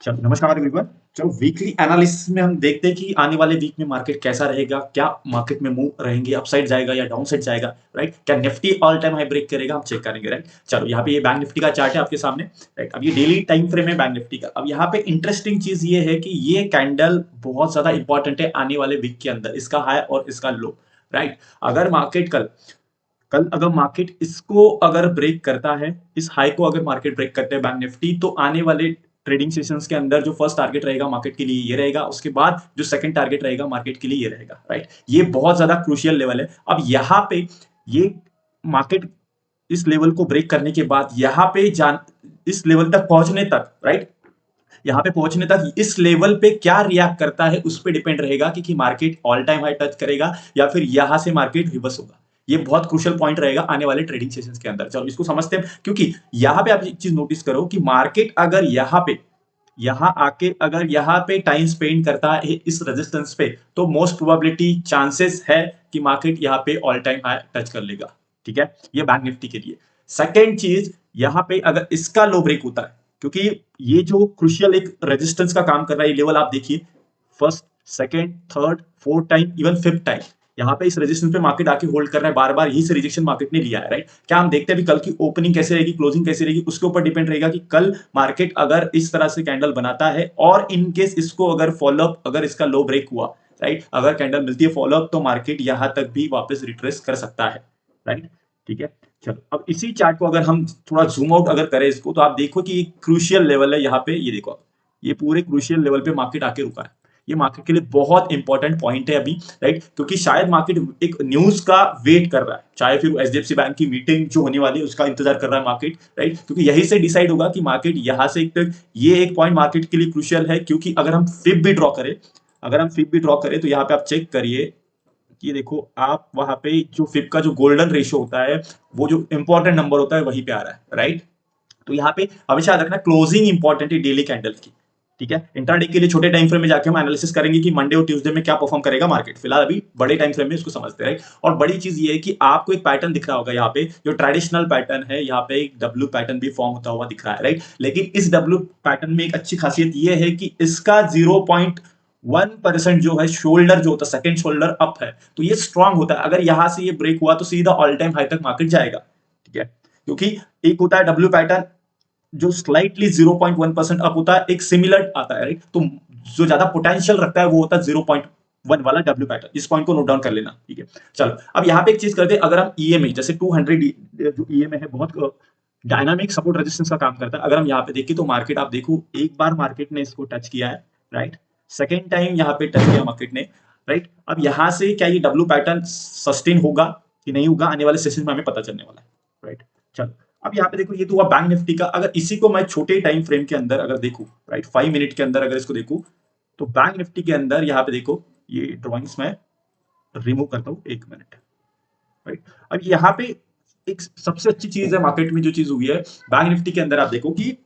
चलो नमस्कार एवरीवन। चलो वीकली एनालिसिस में हम देखते हैं कि आने वाले वीक में मार्केट कैसा रहेगा, क्या मार्केट में मूव रहेंगे, अपसाइड जाएगा या डाउन साइड जाएगा, राइट। क्या Nifty all time high break करेगा, हम चेक करेंगे, राइट। चलो यहाँ पे ये बैंक निफ्टी का चार्ट है आपके सामने, राइट। अब ये डेली टाइम फ्रेम है बैंक निफ्टी का। अब यहाँ पे इंटरेस्टिंग चीज ये है कि ये कैंडल बहुत ज्यादा इंपॉर्टेंट है आने वाले वीक के अंदर, इसका हाई और इसका लो, राइट। अगर मार्केट कल कल अगर मार्केट इसको अगर ब्रेक करता है, इस हाई को अगर मार्केट ब्रेक करते हैं बैंक निफ्टी, तो आने वाले ट्रेडिंग सेशंस के अंदर जो फर्स्ट टारगेट रहेगा मार्केट के लिए ये रहेगा, उसके बाद जो सेकंड टारगेट रहेगा मार्केट के लिए ये रहेगा, राइट। ये बहुत ज्यादा क्रूशियल लेवल है। अब यहाँ पे ये मार्केट इस लेवल को ब्रेक करने के बाद यहाँ पे जान इस लेवल तक पहुंचने तक, राइट, यहाँ पे पहुंचने तक इस लेवल पे क्या रिएक्ट करता है उस पे डिपेंड रहेगा कि market all time high touch करेगा या फिर यहां से मार्केट रिवर्स होगा। ये बहुत क्रूशियल पॉइंट रहेगा आने वाले ट्रेडिंग सेशंस के अंदर। चलो इसको समझते हैं, क्योंकि यहां पे आप एक चीज नोटिस करो कि मार्केट अगर यहां आके अगर यहां पे टाइम स्पेंड करता है इस रेजिस्टेंस पे, तो मोस्ट प्रोबेबिलिटी चांसेस है कि मार्केट यहां पे ऑल टाइम हाई टच कर लेगा, ठीक है। ये बैंक निफ्टी के लिए। सेकेंड चीज, यहां पे अगर इसका लो ब्रेक होता है, क्योंकि ये जो क्रुशियल एक रेजिस्टेंस का काम कर रहा है, ये लेवल आप देखिए, first, second, third, fourth time, even fifth time यहाँ पे इस रेजिस्टेंस पे मार्केट आके होल्ड कर रहा है, बार बार यही से रिजेक्शन मार्केट ने लिया है, राइट। क्या हम देखते हैं भी कल की ओपनिंग कैसे रहेगी, क्लोजिंग कैसे रहेगी, उसके ऊपर डिपेंड रहेगा कि कल मार्केट अगर इस तरह से कैंडल बनाता है और इन केस इसको अगर फॉलोअप, अगर इसका लो ब्रेक हुआ, राइट, अगर कैंडल मिलती है फॉलोअप, तो मार्केट यहां तक भी वापस रिट्रेस कर सकता है, राइट, ठीक है। चलो अब इसी चार्ट को अगर हम थोड़ा जूम आउट अगर करें इसको, तो आप देखो कि एक क्रूशियल लेवल है यहाँ पे, ये देखो आप, ये पूरे क्रूशियल लेवल पे मार्केट आके रुका है। ये मार्केट के लिए बहुत इंपॉर्टेंट पॉइंट है अभी, राइट, क्योंकि शायद मार्केट एक न्यूज का वेट कर रहा है, चाहे फिर एचडीएफसी बैंक की मीटिंग जो होने वाली है उसका इंतजार कर रहा है मार्केट, राइट, क्योंकि यही से डिसाइड होगा कि मार्केट यहां से एक तक, ये एक पॉइंट मार्केट के लिए क्रूशियल है। क्योंकि अगर हम फिब भी ड्रॉ करें, तो यहाँ पे आप चेक करिए, ये देखो आप, वहां पे जो फिब का जो गोल्डन रेशियो होता है, वो जो इंपॉर्टेंट नंबर होता है वहीं पे आ रहा है, राइट। तो यहाँ पे हमेशा याद रखना, क्लोजिंग इंपॉर्टेंट है डेली कैंडल की, ठीक है। इंट्राडे के लिए छोटे टाइम फ्रेम में जाके हम एनालिसिस करेंगे कि मंडे और ट्यूसडे में क्या परफॉर्म करेगा मार्केट। फिलहाल अभी बड़े टाइम फ्रेम में इसको समझते हैं, और बड़ी चीज ये है कि आपको एक पैटर्न दिख रहा होगा यहाँ पे, जो ट्रेडिशनल पैटर्न है, यहाँ पे एक डब्ल्यू पैटर्न भी फॉर्म होता हुआ दिख रहा है, राइट। लेकिन इस डब्ल्यू पैटर्न में एक अच्छी खासियत ये है कि इसका 0.1% जो है शोल्डर जो होता है, सेकंड शोल्डर अप है, तो ये स्ट्रांग होता है। अगर यहां से ये ब्रेक हुआ तो सीधा ऑल टाइम हाई तक मार्केट जाएगा, ठीक है। क्योंकि एक होता है डब्ल्यू पैटर्न जो स्लाइटली 0.1% अप होता है, एक सिमिलर आता है, राइट। तो जो ज्यादा पोटेंशियल रखता है वो होता है 0.1 वाला डब्ल्यू पैटर्न। इस पॉइंट को नोट डाउन कर लेना, ठीक है। चलो अब यहाँ पे एक चीज करते हैं, अगर हम ईएमए जैसे 200 जो ईएमए है, बहुत डायनामिक सपोर्ट रेजिस्टेंस का काम करता है। अगर हम यहाँ पे देखें तो मार्केट, आप देखो एक बार मार्केट ने इसको टच किया है, राइट, सेकेंड टाइम यहाँ पे टच किया मार्केट ने, राइट। अब यहाँ से क्या ये डब्ल्यू पैटर्न सस्टेन होगा कि नहीं होगा, आने वाले सेशन में हमें पता चलने वाला है, राइट। चलो अब यहाँ पे देखो, ये तो हुआ बैंक निफ्टी का। अगर इसी को मैं छोटे टाइम फ्रेम के अंदर अगर देखूं, राइट, 5 मिनट के अंदर अगर इसको देखूं, तो बैंक निफ्टी के अंदर यहाँ पे देखो, ये ड्रॉइंग्स में रिमूव करता हूं, 1 मिनट, राइट। अब यहाँ पे एक सबसे अच्छी चीज है मार्केट में जो चीज हुई है बैंक निफ्टी के अंदर, आप देखो कि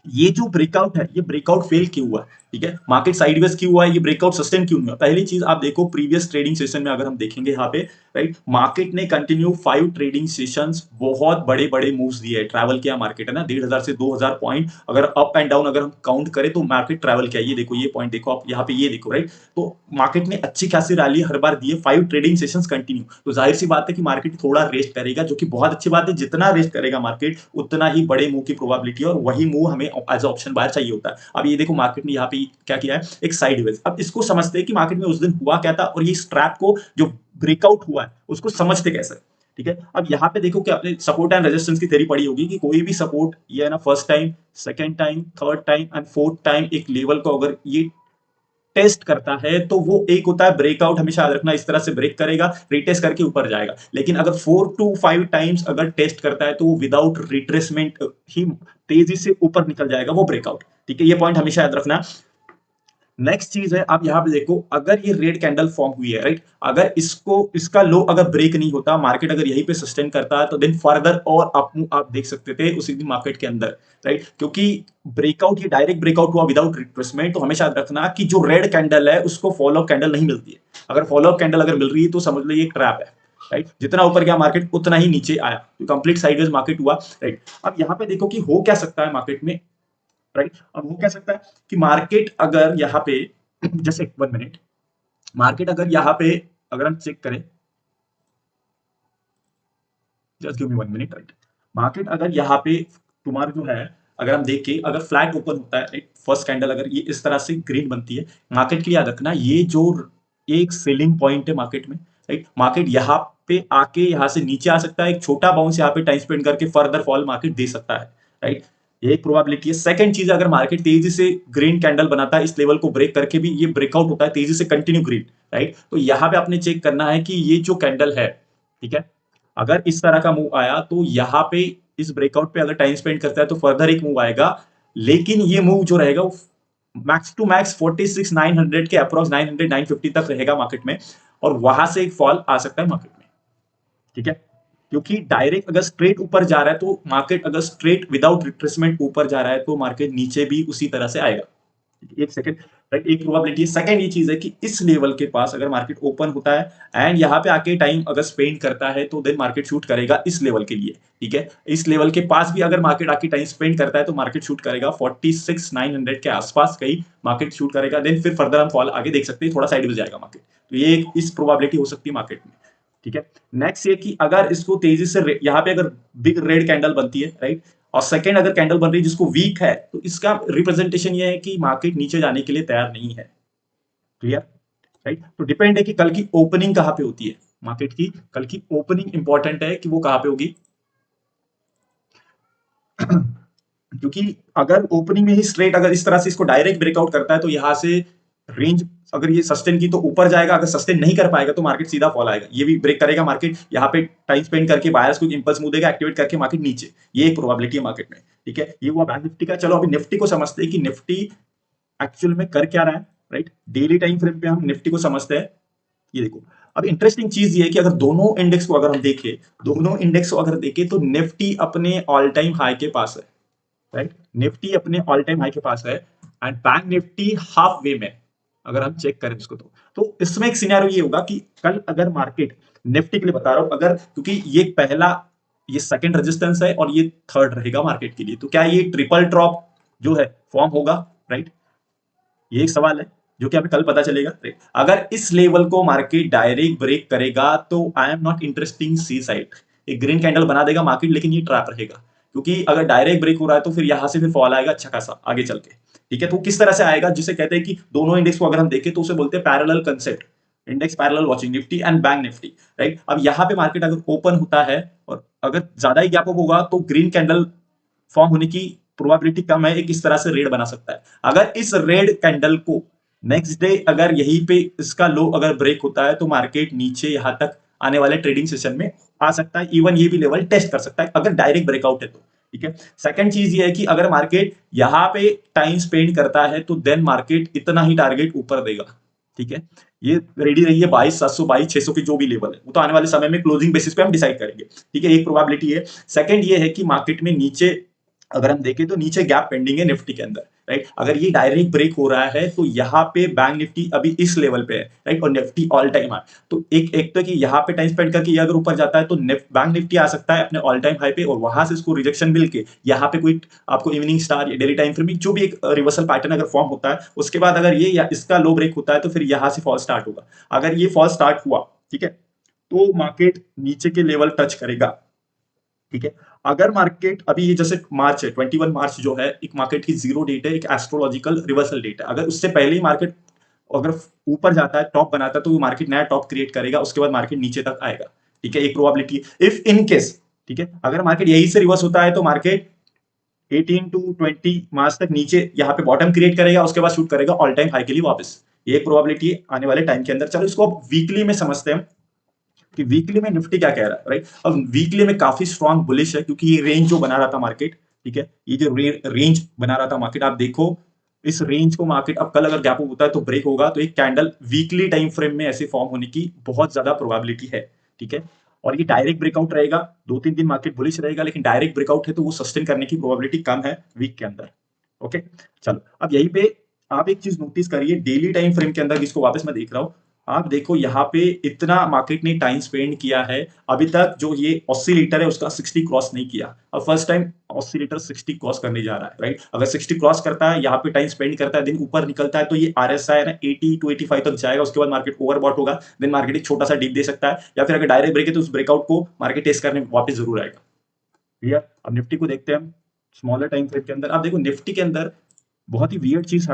ये जो ब्रेकआउट है, ये ब्रेकआउट फेल क्यों हुआ, ठीक है। मार्केट साइडवेज क्यों हुआ है, ये ब्रेकआउट सस्टेन क्यों हुआ। पहली चीज आप देखो, प्रीवियस ट्रेडिंग सेशन में अगर हम देखेंगे यहाँ पे, राइट, मार्केट ने कंटिन्यू 5 ट्रेडिंग सेशंस बहुत बड़े बड़े मूव्स दिए, ट्रैवल किया मार्केट, है ना, 1,500 से 2,000 पॉइंट अगर अप एंड डाउन अगर हम काउंट करें तो मार्केट ट्रैवल किया। ये देखो, ये पॉइंट देखो आप यहाँ पे, ये देखो, राइट। तो मार्केट ने अच्छी खासी रैली हर बार दी है, 5 ट्रेडिंग सेशंस कंटिन्यू। तो जाहिर सी बात है कि मार्केट थोड़ा रेस्ट करेगा, जो कि बहुत अच्छी बात है। जितना रेस्ट करेगा मार्केट, उतना ही बड़े मूव की प्रोबेबिलिटी है, और वही मूव हमें एज ऑप्शन बायर चाहिए होता है। अब ये देखो, मार्केट ने यहाँ पे क्या किया है, एक साइडवेज। अब इसको समझते हैं कि मार्केट में उस दिन हुआ क्या था, और ये स्ट्रैप को जो ब्रेकआउट हुआ है उसको समझते कैसे, ठीक है। अब यहाँ पे देखो कि आपने सपोर्ट एंड रेजिस्टेंस की थ्योरी पढ़ी होगी कि कोई भी सपोर्ट, ये है ना, first time, second time, third time and fourth time एक लेवल को अगर ये टेस्ट करता है, तो वो एक होता है ब्रेकआउट। हमेशा याद रखना, इस तरह से ब्रेक करेगा, रिटेस्ट करके ऊपर जाएगा। लेकिन अगर 4 to 5 टाइम्स अगर टेस्ट करता है, तो वो विदाउट रिट्रेसमेंट ही तेजी से ऊपर निकल जाएगा, वो ब्रेकआउट, ठीक है। ये पॉइंट हमेशा याद रखना। नेक्स्ट चीज है, आप यहां पे देखो, अगर ये रेड कैंडल फॉर्म हुई है, राइट, अगर इसको, इसका लो अगर ब्रेक नहीं होता, मार्केट अगर यहीं पे सस्टेन करता है, तो देन फर्दर और अप मूव आप देख सकते थे उसी दिन मार्केट के अंदर, राइट। क्योंकि ब्रेकआउट, ये डायरेक्ट ब्रेकआउट हुआ विदाउट रिट्रेसमेंट, तो हमेशा याद रखना कि जो रेड कैंडल है उसको फॉलो कैंडल नहीं मिलती है। अगर फॉलो कैंडल अगर मिल रही है, तो समझ लो ये ट्रैप है, राइट। जितना ऊपर गया मार्केट उतना ही नीचे आया, तो कंप्लीट साइडवेज मार्केट हुआ, राइट। अब यहाँ पे देखो कि हो क्या सकता है मार्केट में, राइट। अब वो कह सकता है कि मार्केट अगर यहाँ पे जैसे 1 मिनट, मार्केट अगर यहाँ पे अगर हम चेक करें, just give me 1 minute, right. Market अगर यहाँ पे तुम्हारा जो है, अगर हम देख के अगर फ्लैट ओपन होता है, राइट, फर्स्ट कैंडल अगर ये इस तरह से ग्रीन बनती है, मार्केट के लिए याद रखना ये जो एक सेलिंग पॉइंट है मार्केट में, राइट। मार्केट यहाँ पे आके यहाँ से नीचे आ सकता है, एक छोटा बाउंस यहाँ पे टाइम स्पेंड करके फर्दर फॉल मार्केट दे सकता है, राइट। ये एक प्रोबेबिलिटी है। सेकंड चीज, अगर मार्केट तेजी से ग्रीन कैंडल बनाता है, इस लेवल को ब्रेक करके भी ये ब्रेकआउट होता है तेजी से कंटिन्यू ग्रीन, राइट, तो यहाँ पे आपने चेक करना है कि ये जो कैंडल है, ठीक है, अगर इस तरह का मूव आया तो यहाँ पे इस ब्रेकआउट पे अगर टाइम स्पेंड करता है तो फर्दर एक मूव आएगा, लेकिन ये मूव जो रहेगा वो मैक्स टू मैक्स 46,900 के अप्रॉक्स 900 950 तक रहेगा मार्केट में, और वहां से एक फॉल आ सकता है मार्केट में, ठीक है। क्योंकि डायरेक्ट अगर स्ट्रेट ऊपर जा रहा है तो मार्केट, अगर स्ट्रेट विदाउट रिट्रेसमेंट ऊपर जा रहा है तो मार्केट नीचे भी उसी तरह से आएगा। एक सेकंड, राइट, एक प्रोबेबिलिटी है। सेकंड ये चीज है कि इस लेवल के पास अगर मार्केट ओपन होता है एंड यहाँ पे आके टाइम अगर स्पेंड करता है तो देन मार्केट शूट करेगा इस लेवल के लिए, ठीक है। इस लेवल के पास भी अगर मार्केट आके टाइम स्पेंड करता है तो मार्केट शूट करेगा 46,900 के आसपास कहीं मार्केट शूट करेगा, देन फिर फर्दर हम फॉल आगे देख सकते हैं, थोड़ा साइड में जाएगा मार्केट। तो ये एक इस प्रोबेबिलिटी हो सकती है मार्केट में, ठीक है। नेक्स्ट ये कि अगर इसको तेजी से यहाँ पे अगर बिग रेड कैंडल बनती है, राइट, और सेकंड अगर कैंडल बन रही है जिसको वीक है, तो इसका रिप्रेजेंटेशन ये है कि मार्केट नीचे जाने के लिए तैयार नहीं है। Clear, right. तो डिपेंड है कि कल की ओपनिंग कहां पे होती है मार्केट की, कल की ओपनिंग इंपॉर्टेंट है कि वो कहां पे होगी क्योंकि अगर ओपनिंग में ही स्ट्रेट अगर इस तरह से इसको डायरेक्ट ब्रेकआउट करता है तो यहां से रेंज अगर ये सस्टेन की तो ऊपर जाएगा, अगर सस्टेन नहीं कर पाएगा तो मार्केट सीधा फॉल आएगा। ये भी ब्रेक करेगा मार्केट, यहाँ पे टाइम स्पेंड करके बायर्स को इंपल्स मूव देगा, एक्टिवेट करके मार्केट नीचे, ये एक प्रोबेबिलिटी है मार्केट में, ठीक है। ये हुआ बैंक निफ्टी का। चलो अभी निफ्टी को समझते हैं कि निफ्टी एक्चुअल में कर क्या रहा है, राइट। डेली टाइम फ्रेम पे हम निफ्टी को समझते हैं। ये देखो, अब इंटरेस्टिंग चीज ये है कि अगर दोनों इंडेक्स को अगर हम देखें, दोनों इंडेक्स को अगर देखें तो निफ्टी अपने ऑल टाइम हाई के पास है, राइट। निफ्टी अपने ऑल टाइम हाई के पास है and bank Nifty half way में, अगर हम चेक करें इसको तो इसमें एक सिनेरियो ये होगा कि कल अगर मार्केट, निफ्टी के लिए बता रहा हूं, अगर क्योंकि ये पहला, ये सेकंड रेजिस्टेंस है और ये थर्ड रहेगा मार्केट के लिए, तो क्या ये ट्रिपल ड्रॉप जो है फॉर्म होगा, राइट। ये एक सवाल है जो कि हमें कल पता चलेगा, राइट। अगर इस लेवल को मार्केट डायरेक्ट ब्रेक करेगा तो I am not interesting see side, एक ग्रीन कैंडल बना देगा मार्केट, लेकिन ये ट्रैप रहेगा, क्योंकि अगर डायरेक्ट ब्रेक हो रहा है तो फिर यहां से फिर फॉल आएगा अच्छा खासा आगे चल के, ठीक है। तो किस तरह से आएगा, जिसे कहते हैं कि दोनों इंडेक्स को अगर हम देखें तो उसे बोलते हैं parallel concept, index parallel watching, Nifty and bank Nifty, right. अब यहाँ पे मार्केट अगर ओपन होता है और अगर ज्यादा ही गैप अप होगा तो ग्रीन कैंडल फॉर्म होने की प्रोबेबिलिटी कम है, एक इस तरह से रेड बना सकता है। अगर इस रेड कैंडल को नेक्स्ट डे अगर यहीं पे इसका लो अगर ब्रेक होता है तो मार्केट नीचे यहां तक आने वाले ट्रेडिंग सेशन में आ सकता है, इवन ये भी लेवल टेस्ट कर सकता है अगर डायरेक्ट ब्रेकआउट है तो, ठीक है। सेकंड चीज ये है कि अगर मार्केट यहां पे टाइम स्पेंड करता है तो देन मार्केट इतना ही टारगेट ऊपर देगा, ठीक है। ये रेडी रही है 22,700 22,600 की जो भी लेवल है वो तो आने वाले समय में क्लोजिंग बेसिस पे हम डिसाइड करेंगे, ठीक है। एक प्रोबेबिलिटी है। सेकंड ये है कि मार्केट में नीचे अगर हम देखें तो नीचे गैप पेंडिंग है निफ्टी के अंदर, राइट। अगर ये डायरेक्ट ब्रेक हो रहा है तो यहाँ पे बैंक निफ्टी अभी इस लेवल पे है, राइट, और निफ्टी ऑल टाइम हाई, तो एक तो कि यहाँ पे टाइम स्पेंड करके ये अगर ऊपर जाता है तो बैंक निफ्टी आ सकता है अपने ऑल टाइम हाई पे, और वहां से इसको रिजेक्शन मिल के यहाँ पे कोई आपको इवनिंग स्टार या डेली टाइम फ्रेम जो भी एक रिवर्सल पैटर्न अगर फॉर्म होता है, उसके बाद अगर ये या इसका लो ब्रेक होता है तो फिर यहाँ से फॉल स्टार्ट होगा। अगर ये फॉल स्टार्ट हुआ, ठीक है, तो मार्केट नीचे के लेवल टच करेगा, ठीक है। अगर मार्केट अभी ये जैसे मार्च है 21 मार्च जो है एक मार्केट की जीरो डेट है, एक एस्ट्रोलॉजिकल रिवर्सल डेट है, अगर उससे पहले ही मार्केट अगर ऊपर जाता है टॉप बनाता है तो वो मार्केट नया टॉप क्रिएट करेगा, उसके बाद मार्केट नीचे तक आएगा, ठीक है। एक प्रोबेबिलिटी इफ इन केस, ठीक है, अगर मार्केट यही से रिवर्स होता है तो मार्केट 18 टू 20 मार्च तक नीचे यहाँ पे बॉटम क्रिएट करेगा, उसके बाद शूट करेगा ऑल टाइम हाई के लिए वापस। ये एक प्रोबेबिलिटी है आने वाले टाइम के अंदर। चलो इसको अब वीकली में समझते हैं कि वीकली में निफ्टी क्या कह रहा है, राइट। अब वीकली में काफी स्ट्रॉन्ग बुलिश है क्योंकि ये रेंज जो बना रहा था मार्केट, ठीक है, ये जो रेंज बना रहा था मार्केट, आप देखो इस रेंज को मार्केट अब कल अगर गैप अप होता है तो ब्रेक होगा, तो एक कैंडल वीकली टाइम फ्रेम में ऐसे फॉर्म होने की बहुत ज्यादा प्रोबेबिलिटी है, ठीक है। और ये डायरेक्ट ब्रेकआउट रहेगा, 2-3 दिन मार्केट बुलिश रहेगा, लेकिन डायरेक्ट ब्रेकआउट है तो वो सस्टेन करने की प्रोबेबिलिटी कम है वीक के अंदर। ओके, चलो अब यहीं पे आप एक चीज नोटिस करिए डेली टाइम फ्रेम के अंदर, जिसको वापस मैं देख रहा हूं, आप देखो यहाँ पे इतना मार्केट ने टाइम स्पेंड किया है, अभी तक जो ये ऑसिलेटर है उसका 60 क्रॉस नहीं किया। अब फर्स्ट टाइम ऑसिलेटर 60 क्रॉस करने जा रहा है, राइट? अगर 60 क्रॉस करता है, यहाँ पे टाइम स्पेंड करता है, दिन ऊपर निकलता है, तो ये आरएसआई ना 80 टू 85 तक जाएगा। उसके बाद मार्केट ओवरबॉट होगा, देन मार्केट एक छोटा सा डिप दे सकता है, या फिर अगर डायरेक्ट ब्रेक है तो उस ब्रेकआउट को मार्केट टेस्ट करने वापस जरूर आएगा। क्लियर? अब निफ्टी को देखते हैं हम स्मॉलर टाइम फ्रेम के अंदर। आप देखो निफ्टी के अंदर बहुत ही वियर्ड चीज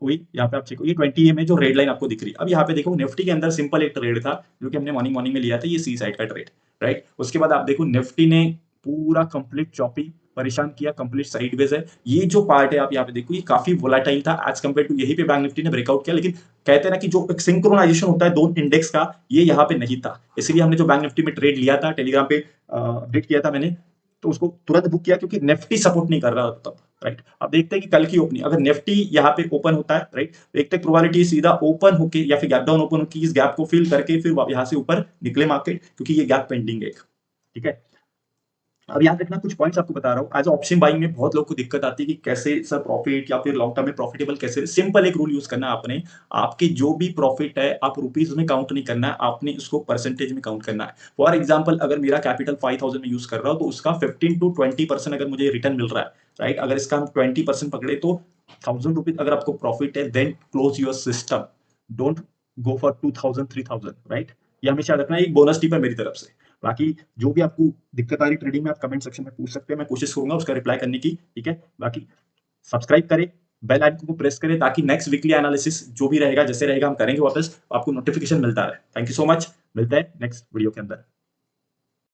हुई। यहाँ पे आप चेक, ये 20 में जो रेड लाइन आपको दिख रही है। अब यहाँ पे देखो निफ्टी के अंदर सिंपल एक ट्रेड था जो कि हमने मॉर्निंग मॉर्निंग में लिया था, ये सी साइड का ट्रेड, राइट? उसके बाद आप देखो निफ्टी ने पूरा कंप्लीट चॉपी परेशान किया, कंप्लीट साइडवेज है। ये जो पार्ट है आप यहाँ पे देखो, ये काफी वोलाटाइल था एज कम्पेयर टू, यही पे बैंक निफ्टी ने ब्रेकआउट किया। लेकिन कहते हैं ना कि जो एक सिंक्रोनाइजेशन होता है दोनों इंडेक्स का, ये यहाँ पे नहीं था। इसलिए हमने जो बैंक निफ्टी में ट्रेड लिया था, टेलीग्राम पे अपडेट किया था मैंने, तो उसको तुरंत बुक किया क्योंकि निफ्टी सपोर्ट नहीं कर रहा था तब, राइट? अब देखते हैं कि कल की ओपनिंग, अगर निफ्टी यहाँ पे ओपन होता है, राइट, देखते हैं प्रोबेबिलिटी सीधा ओपन होके या फिर गैप डाउन ओपन होके इस गैप को फिल करके फिर यहाँ से ऊपर निकले मार्केट, क्योंकि ये गैप पेंडिंग है, ठीक है? अब याद रखना, कुछ पॉइंट्स आपको बता रहा हूँ। एज ऑप्शन बाइंग में बहुत लोग को दिक्कत आती है कि कैसे सर प्रॉफिट या फिर लॉन्ग टर्म में प्रॉफिटेबल कैसे। सिंपल एक रूल यूज करना है आपने, आपके जो भी प्रॉफिट है आप रुपीज में काउंट नहीं करना है, आपने उसको परसेंटेज में काउंट करना है। फॉर एग्जाम्पल, अगर मेरा कैपिटल 5000 में यूज कर रहा हूँ तो उसका 15 to 20% अगर मुझे रिटर्न मिल रहा है, राइट, अगर इसका हम 20% पकड़े तो 1000 रुपीज अगर आपको प्रॉफिट है, then close your system, don't go for 2000 3000, right? ये हमेशा याद रखना, एक बोनस टिप है मेरी तरफ से। बाकी जो भी आपको दिक्कत आ रही ट्रेडिंग में, आप कमेंट सेक्शन में पूछ सकते हैं, मैं कोशिश करूंगा उसका रिप्लाई करने की, ठीक है? बाकी सब्सक्राइब करें, बेल आइकन को प्रेस करें ताकि नेक्स्ट वीकली एनालिसिस जो भी रहेगा, जैसे रहेगा हम करेंगे वापस, आपको नोटिफिकेशन मिलता रहे। थैंक यू सो मच, मिलते हैं नेक्स्ट वीडियो के अंदर।